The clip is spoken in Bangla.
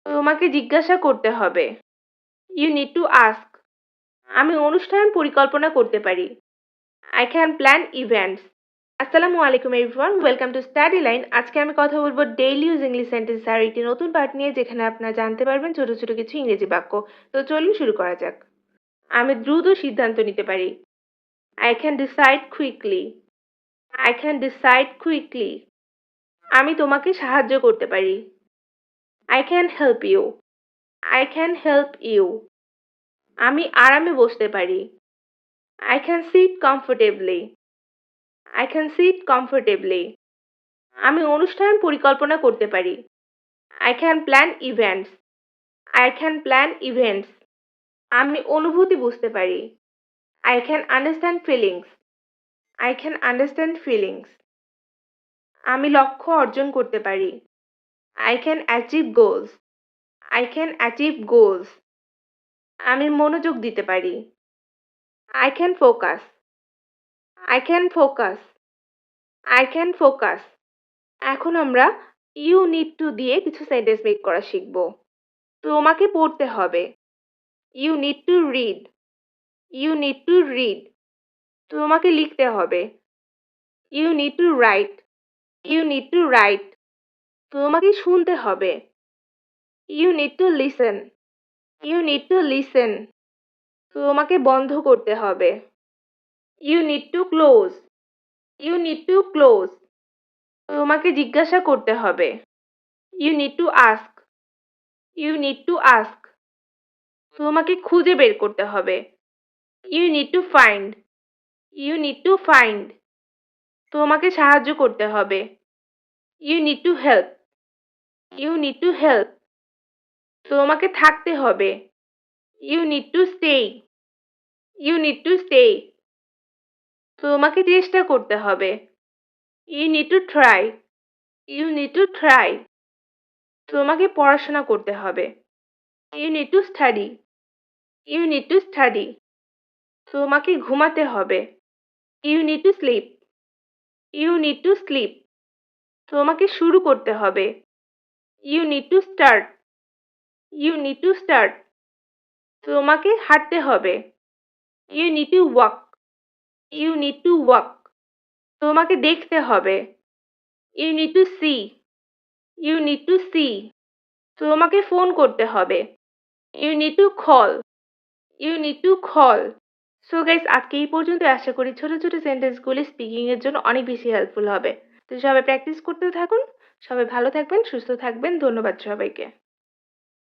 তোমাকে জিজ্ঞাসা করতে হবে। You need to ask. আমি অনুষ্ঠান পরিকল্পনা করতে পারি। I can plan events. আসসালামু আলাইকুম everyone, welcome to study line. আজকে আমি কথা বলবো ডেইলি ইউজ ইংলিশ সেন্টেন্স আর একটি নতুন পার্ট নিয়ে, যেখানে আপনারা জানতে পারবেন ছোট ছোট কিছু ইংরেজি বাক্য। তো চলুন শুরু করা যাক। আমি দ্রুত সিদ্ধান্ত নিতে পারি। I can decide quickly. I can decide quickly. আমি তোমাকে সাহায্য করতে পারি। I can help you. I can help you. আমি আরামে বসতে পারি। I can sit comfortably. I can sit comfortably. আমি অনুষ্ঠান পরিকল্পনা করতে পারি। I can plan events. I can plan events. আমি অনুভূতি বুঝতে পারি। I can understand feelings. I can understand feelings. আমি লক্ষ্য অর্জন করতে পারি। I can achieve goals. I can achieve goals. আমি মনোযোগ দিতে পারি। I can focus. I can focus. I can focus. এখন আমরা ইউ নিড টু দিয়ে কিছু সেন্টেন্স মেক করা শিখব। তোমাকে পড়তে হবে। You need to read. You need to read. তোমাকে লিখতে হবে। You need to write. You need to write. তোমাকে শুনতে হবে। You need to listen. You need to listen. তোমাকে বন্ধ করতে হবে। You need to close. You need to close. তোমাকে জিজ্ঞাসা করতে হবে। You need to ask. You need to ask. তোমাকে খুঁজে বের করতে হবে। You need to find. You need to find. তোমাকে সাহায্য করতে হবে। You need to help. You need to help. তোমাকে থাকতে হবে। You need to stay. You need to stay. তোমাকে চেষ্টা করতে হবে। You need to try. You need to try. তোমাকে পড়াশোনা করতে হবে। You need to study. You need to study. তোমাকে ঘুমাতে হবে। You need to sleep. You need to sleep. তোমাকে শুরু করতে হবে। You need to start. You need to start. তোমাকে হাঁটতে হবে। You need to walk. You need to walk. তোমাকে দেখতে হবে। You need to see. You need to see. তোমাকে ফোন করতে হবে। You need to call. You need to call. So guys, আজকে এই পর্যন্ত। আশা করি ছোট ছোট সেন্টেন্সগুলি স্পিকিং এর জন্য অনেক বেশি হেল্পফুল হবে। তো সবাই প্র্যাকটিস করতে থাকুন। সবাই ভালো থাকবেন, সুস্থ থাকবেন। ধন্যবাদ সবাইকে।